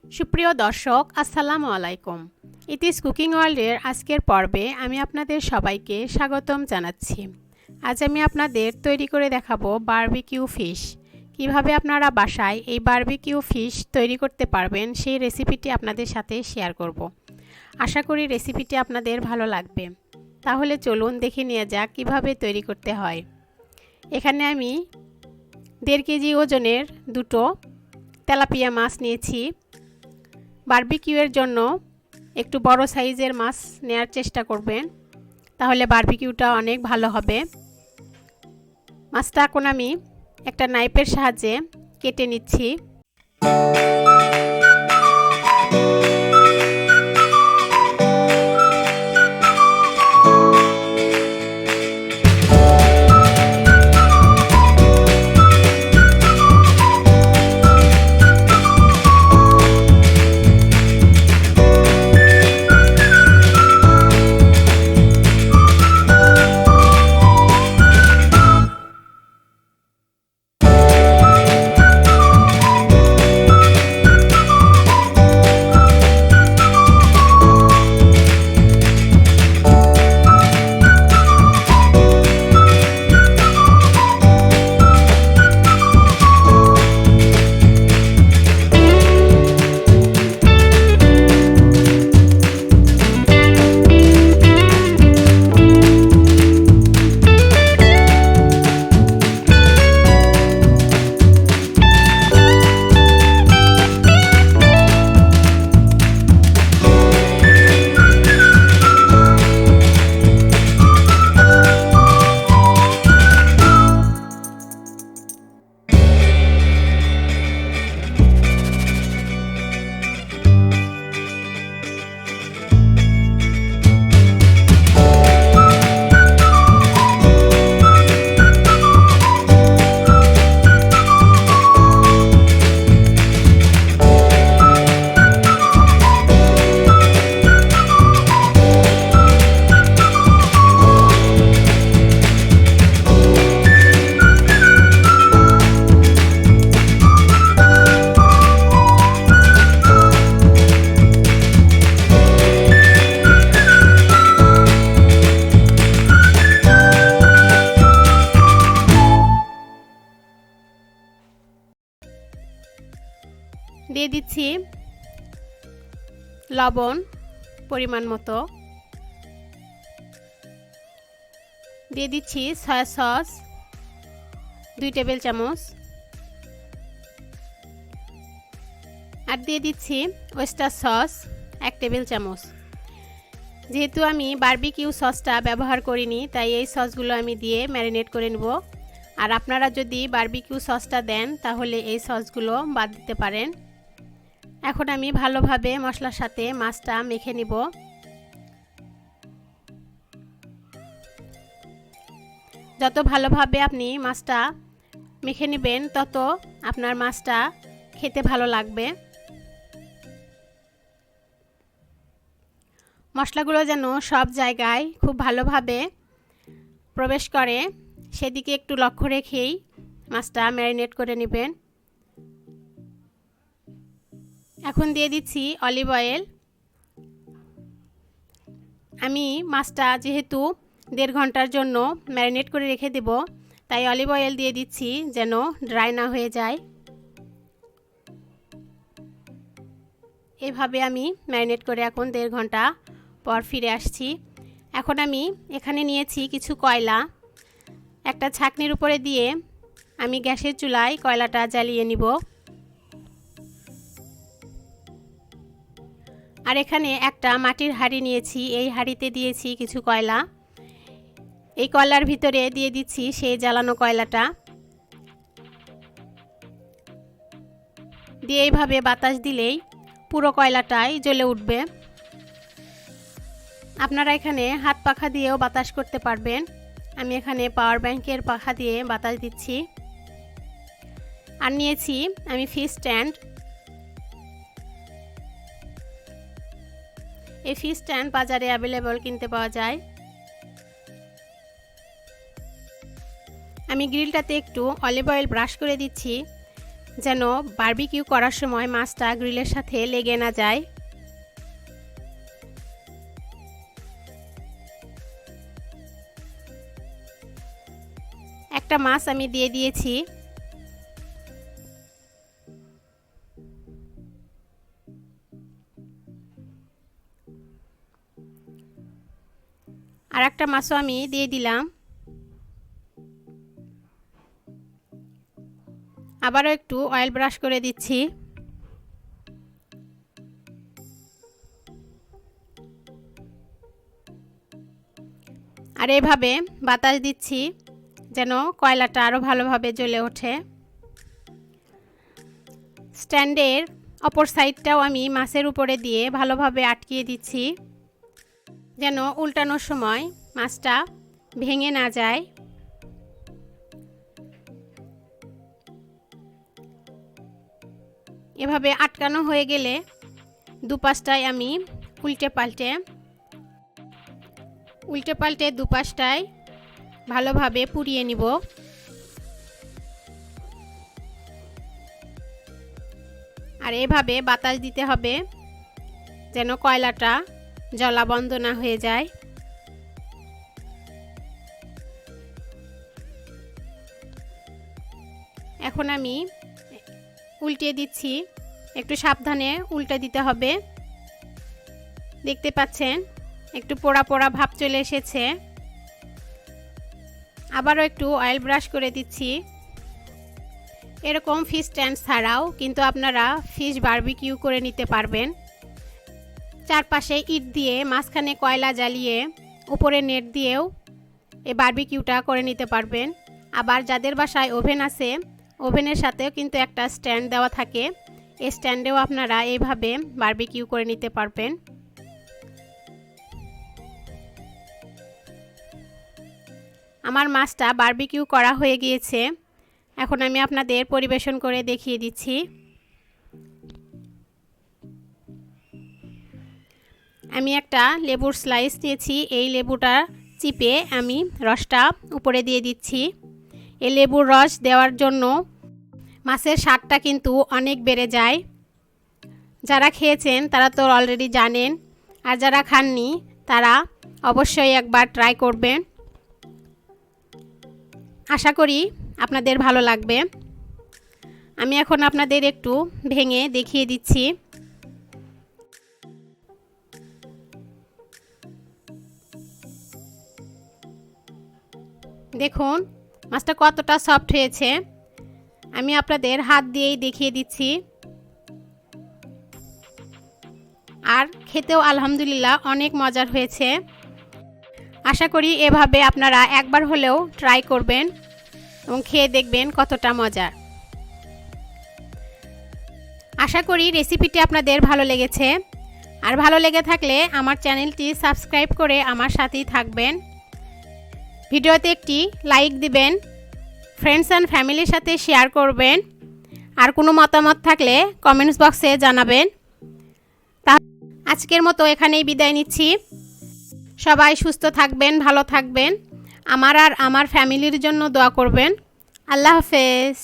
সুপ্রিয় দর্শক, আসসালামু আলাইকুম। ইতিস কুকিং ওয়ার্ল্ডের আজকের পর্বে আমি আপনাদের সবাইকে স্বাগতম জানাচ্ছি। আজ আমি আপনাদের তৈরি করে দেখাবো বারবিকিউ ফিশ। কিভাবে আপনারা বাসায় এই বারবিকিউ ফিশ তৈরি করতে পারবেন সেই রেসিপিটি আপনাদের সাথে শেয়ার করব। আশা করি রেসিপিটি আপনাদের ভালো লাগবে। তাহলে চলুন দেখে নিয়ে যাক কিভাবে তৈরি করতে হয়। এখানে আমি 1.5 কেজি ওজনের দুটো তেলাপিয়া মাছ নিয়েছি। বারবিকিউয়ের জন্য একটু বড় সাইজের মাছ নেয়ার চেষ্টা করবেন, তাহলে বারবিকিউটা অনেক ভালো হবে। মাছটা এখন আমি একটা নাইফের সাহায্যে কেটে নিচ্ছি। দিয়ে দিচ্ছি লবণ পরিমাণ মতো, দিয়ে দিচ্ছি সয়া সস 2 টেবিল চামচ, আর দিয়ে দিচ্ছি ওয়েস্টার সস 1 টেবিল চামচ। যেহেতু আমি বারবিকিউ সসটা ব্যবহার করিনি, তাই এই সসগুলো আমি দিয়ে ম্যারিনেট করে নেব। আর আপনারা যদি বারবিকিউ সসটা দেন তাহলে এই সসগুলো বাদ দিতে পারেন। এখন আমি ভালোভাবে মশলার সাথে মাছটা মেখে নিব। যত ভালোভাবে আপনি মাছটা মেখে নেবেন তত আপনার মাছটা খেতে ভালো লাগবে। মশলাগুলো যেন সব জায়গায় খুব ভালোভাবে প্রবেশ করে সেদিকে একটু লক্ষ্য রেখেই মাছটা ম্যারিনেট করে নেবেন। এখন দিয়ে দিচ্ছি অলিভ অয়েল। আমি মাছটা যেহেতু 1.5 ঘন্টার জন্য ম্যারিনেট করে রেখে দেব, তাই অলিভ অয়েল দিয়ে দিচ্ছি যেন ড্রাই না হয়ে যায়। এভাবে আমি ম্যারিনেট করে এখন 1.5 ঘন্টা পর ফিরে আসছি। এখন আমি এখানে নিয়েছি কিছু কয়লা। একটা ছাঁকনির উপরে দিয়ে আমি গ্যাসের চুলায় কয়লাটা জ্বালিয়ে নিব। আর এখানে একটা মাটির হাঁড়ি নিয়েছি, এই হাঁড়িতে দিয়েছি কিছু কয়লা। এই কয়লার ভিতরে দিয়ে দিচ্ছি সেই জ্বালানো কয়লাটা, দিয়ে এইভাবে বাতাস দিলেই পুরো কয়লাটাই জ্বলে উঠবে। আপনারা এখানে হাত পাখা দিয়েও বাতাস করতে পারবেন। আমি এখানে পাওয়ার ব্যাংকের পাখা দিয়ে বাতাস দিচ্ছি। আর নিয়েছি আমি ফিশ স্ট্যান্ড। এই ফিশ স্ট্যান্ড বাজারে অ্যাভেলেবল কিনতে পাওয়া যায়। আমি গ্রিলটাতে একটু অলিভ অয়েল ব্রাশ করে দিচ্ছি যেন বারবিকিউ করার সময় মাছটা গ্রিলের সাথে লেগে না যায়। একটা মাছ আমি দিয়ে দিয়েছি। আর একটা মাছও আমি দিয়ে দিলাম। আবারও একটু অয়েল ব্রাশ করে দিচ্ছি। আর এভাবে বাতাস দিচ্ছি যেন কয়লাটা আরও ভালোভাবে জ্বলে ওঠে। স্ট্যান্ডের অপর সাইডটাও আমি মাছের উপরে দিয়ে ভালোভাবে আটকিয়ে দিচ্ছি যেন উল্টানোর সময় মাছটা ভেঙে না যায়। এভাবে আটকানো হয়ে গেলে দুপাশটায় আমি উল্টে পাল্টে দুপাশটায় ভালোভাবে পুড়িয়ে নিব। আর এভাবে বাতাস দিতে হবে যেন কয়লাটা জ্বলা বন্ধ না হয়ে যায়। এখন আমি উল্টিয়ে দিচ্ছি, একটু সাবধানে উল্টে দিতে হবে। দেখতে পাচ্ছেন একটু পোড়া পোড়া ভাব চলে এসেছে। আবারও একটু অয়েল ব্রাশ করে দিচ্ছি। এরকম ফিশ স্ট্যান্ড ছাড়াও কিন্তু আপনারা ফিশ বারবিকিউ করে নিতে পারবেন। চারপাশে ইট দিয়ে মাঝখানে কয়লা জ্বালিয়ে উপরে নেট দিয়েও এই বারবিকিউটা করে নিতে পারবেন। আবার যাদের বাসায় ওভেন আছে, ওভেনের সাথেও কিন্তু একটা স্ট্যান্ড দেওয়া থাকে, এই স্ট্যান্ডেও আপনারা এইভাবে বারবিকিউ করে নিতে পারবেন। আমার মাছটা বারবিকিউ করা হয়ে গিয়েছে। এখন আমি আপনাদের পরিবেশন করে দেখিয়ে দিচ্ছি। আমি একটা লেবুর স্লাইস নিয়েছি, এই লেবুটা চিপে আমি রসটা উপরে দিয়ে দিচ্ছি। এই লেবুর রস দেওয়ার জন্য মাছের স্বাদটা কিন্তু অনেক বেড়ে যায়। যারা খেয়েছেন তারা তো অলরেডি জানেন, আর যারা খাননি তারা অবশ্যই একবার ট্রাই করবেন। আশা করি আপনাদের ভালো লাগবে। আমি এখন আপনাদের একটু ভেঙে দেখিয়ে দিচ্ছি। দেখুন মাছটা কতটা সফট হয়েছে। আমি আপনাদের হাত দিয়েই দেখিয়ে দিচ্ছি। আর খেতেও আলহামদুলিল্লাহ অনেক মজার হয়েছে। আশা করি এভাবে আপনারা একবার হলেও ট্রাই করবেন এবং খেয়ে দেখবেন কতটা মজার। আশা করি রেসিপিটি আপনাদের ভালো লেগেছে। আর ভালো লেগে থাকলে আমার চ্যানেলটি সাবস্ক্রাইব করে আমার সাথেই থাকবেন। ভিডিওতে একটি লাইক দিবেন, ফ্রেন্ডস অ্যান্ড ফ্যামিলির সাথে শেয়ার করবেন। আর কোনো মতামত থাকলে কমেন্টস বক্সে জানাবেন। আজকের মতো এখানেই বিদায় নিচ্ছি। সবাই সুস্থ থাকবেন, ভালো থাকবেন। আমার আর আমার ফ্যামিলির জন্য দোয়া করবেন। আল্লাহ হাফেজ।